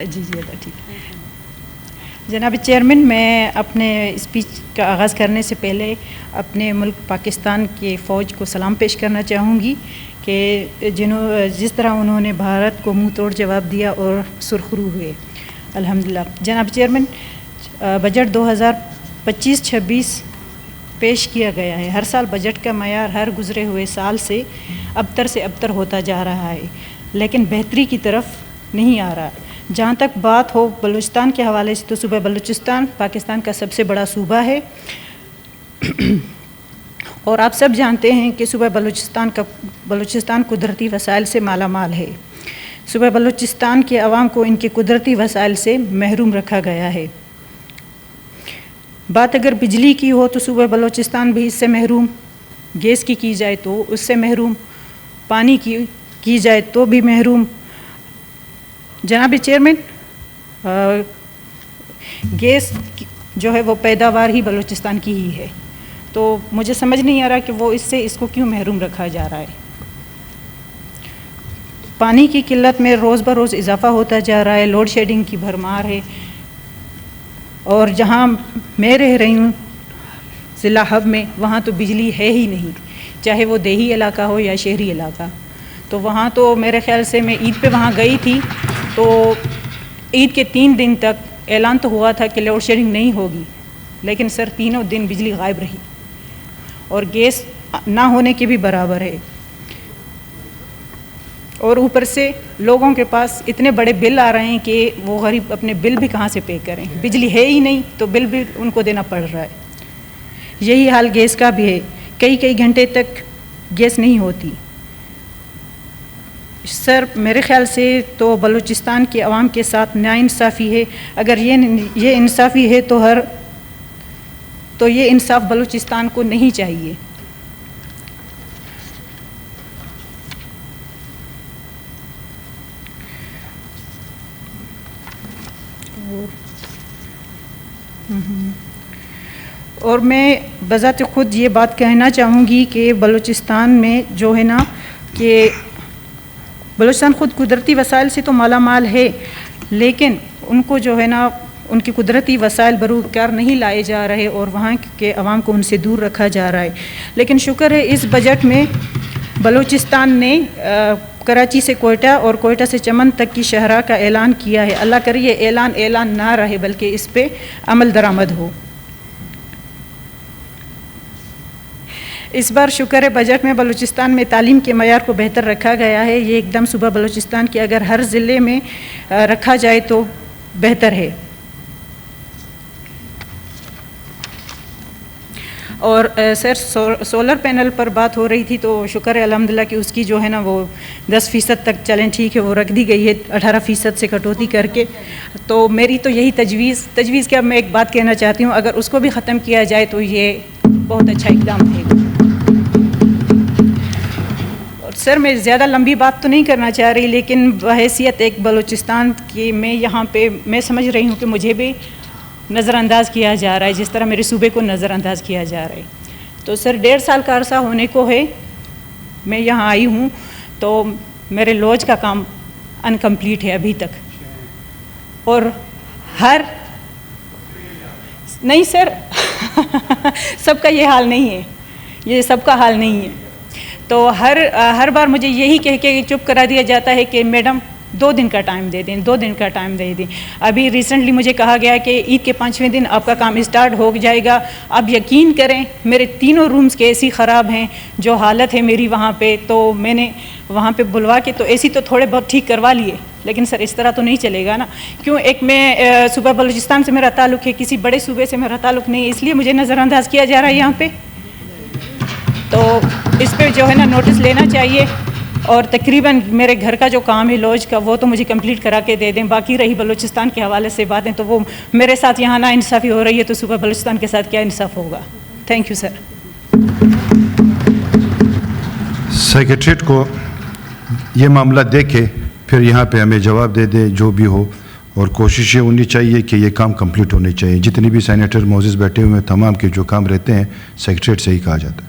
جی ٹھیک ہے جناب چیئرمین، میں اپنے اسپیچ کا آغاز کرنے سے پہلے اپنے ملک پاکستان کے فوج کو سلام پیش کرنا چاہوں گی کہ جس طرح انہوں نے بھارت کو منہ توڑ جواب دیا اور سرخرو ہوئے الحمدللہ۔ جناب چیئرمین، بجٹ 2025-26 پیش کیا گیا ہے۔ ہر سال بجٹ کا معیار ہر گزرے ہوئے سال سے ابتر ہوتا جا رہا ہے، لیکن بہتری کی طرف نہیں آ رہا۔ جہاں تک بات ہو بلوچستان کے حوالے سے، تو صوبہ بلوچستان پاکستان کا سب سے بڑا صوبہ ہے اور آپ سب جانتے ہیں کہ صوبہ بلوچستان قدرتی وسائل سے مالا مال ہے۔ صوبہ بلوچستان کے عوام کو ان کے قدرتی وسائل سے محروم رکھا گیا ہے۔ بات اگر بجلی کی ہو تو صوبہ بلوچستان بھی اس سے محروم، گیس کی جائے تو اس سے محروم، پانی کی جائے تو بھی محروم۔ جناب چیئرمین، گیس جو ہے وہ پیداوار ہی بلوچستان کی ہی ہے، تو مجھے سمجھ نہیں آ رہا کہ وہ اس کو کیوں محروم رکھا جا رہا ہے۔ پانی کی قلت میں روز بروز اضافہ ہوتا جا رہا ہے، لوڈ شیڈنگ کی بھرمار ہے، اور جہاں میں رہ رہی ہوں ضلع ہب میں، وہاں تو بجلی ہے ہی نہیں، چاہے وہ دیہی علاقہ ہو یا شہری علاقہ۔ تو وہاں تو میرے خیال سے میں عید پہ وہاں گئی تھی، تو عید کے 3 دن تک اعلان تو ہوا تھا کہ لوڈ شیڈنگ نہیں ہوگی، لیکن سر 3 دن بجلی غائب رہی اور گیس نہ ہونے کے بھی برابر ہے، اور اوپر سے لوگوں کے پاس اتنے بڑے بل آ رہے ہیں کہ وہ غریب اپنے بل بھی کہاں سے پے کریں، بجلی ہے ہی نہیں تو بل بھی ان کو دینا پڑ رہا ہے۔ یہی حال گیس کا بھی ہے، کئی گھنٹے تک گیس نہیں ہوتی۔ سر میرے خیال سے تو بلوچستان کے عوام کے ساتھ ناانصافی ہے۔ اگر یہ انصافی ہے تو یہ انصاف بلوچستان کو نہیں چاہیے۔ اور میں بذات خود یہ بات کہنا چاہوں گی کہ بلوچستان میں جو ہے نا کہ بلوچستان خود قدرتی وسائل سے تو مالا مال ہے، لیکن ان کو جو ہے نا ان کی قدرتی وسائل بروکار نہیں لائے جا رہے اور وہاں کے عوام کو ان سے دور رکھا جا رہا ہے۔ لیکن شکر ہے اس بجٹ میں بلوچستان نے کراچی سے کوئٹہ اور کوئٹہ سے چمن تک کی شاہراہ کا اعلان کیا ہے۔ اللہ کرے یہ اعلان نہ رہے بلکہ اس پہ عمل درآمد ہو۔ اس بار شکر ہے بجٹ میں بلوچستان میں تعلیم کے معیار کو بہتر رکھا گیا ہے۔ یہ ایک دم صوبہ بلوچستان کی اگر ہر ضلع میں رکھا جائے تو بہتر ہے۔ اور سر سولر پینل پر بات ہو رہی تھی، تو شکر ہے الحمدللہ کہ اس کی جو ہے نا وہ 10% تک چلیں ٹھیک ہے، وہ رکھ دی گئی ہے 18% سے کٹوتی کر کے۔ تو میری تو یہی تجویز کیا میں ایک بات کہنا چاہتی ہوں، اگر اس کو بھی ختم کیا جائے تو یہ بہت اچھا اقدام ہے۔ سر میں زیادہ لمبی بات تو نہیں کرنا چاہ رہی، لیکن بحیثیت ایک بلوچستان کی میں یہاں پہ میں سمجھ رہی ہوں کہ مجھے بھی نظر انداز کیا جا رہا ہے، جس طرح میرے صوبے کو نظر انداز کیا جا رہا ہے۔ تو سر 1.5 سال کا عرصہ ہونے کو ہے میں یہاں آئی ہوں، تو میرے لوج کا کام انکمپلیٹ ہے ابھی تک، اور نہیں سر سب کا یہ حال نہیں ہے، یہ سب کا حال نہیں ہے۔ تو ہر بار مجھے یہی کہہ کے چپ کرا دیا جاتا ہے کہ میڈم 2 دن کا ٹائم دے دیں۔ ابھی ریسنٹلی مجھے کہا گیا کہ عید کے 5ویں دن آپ کا کام اسٹارٹ ہو جائے گا۔ آپ یقین کریں میرے 3 رومز کے اے سی خراب ہیں، جو حالت ہے میری وہاں پہ، تو میں نے وہاں پہ بلوا کے تو اے سی تو تھوڑے بہت ٹھیک کروا لیے، لیکن سر اس طرح تو نہیں چلے گا نا۔ کیوں؟ ایک میں صوبہ بلوچستان سے میرا تعلق ہے، کسی بڑے صوبے سے میرا تعلق نہیں ہے، اس لیے مجھے نظر انداز کیا جا رہا ہے یہاں پہ۔ تو اس پہ جو ہے نا نوٹس لینا چاہیے، اور تقریباً میرے گھر کا جو کام ہے لوج کا وہ تو مجھے کمپلیٹ کرا کے دے دیں۔ باقی رہی بلوچستان کے حوالے سے باتیں، تو وہ میرے ساتھ یہاں نا انصافی ہو رہی ہے، تو صوبہ بلوچستان کے ساتھ کیا انصاف ہوگا؟ Thank you sir. سیکریٹریٹ کو یہ معاملہ دے کے پھر یہاں پہ ہمیں جواب دے دے جو بھی ہو، اور کوششیں ہونی چاہیے کہ یہ کام کمپلیٹ ہونے چاہیے۔ جتنی بھی سینیٹر معزز بیٹھے ہوئے ہیں، تمام کے جو کام رہتے ہیں سیکریٹریٹ سے ہی کہا جاتا ہے۔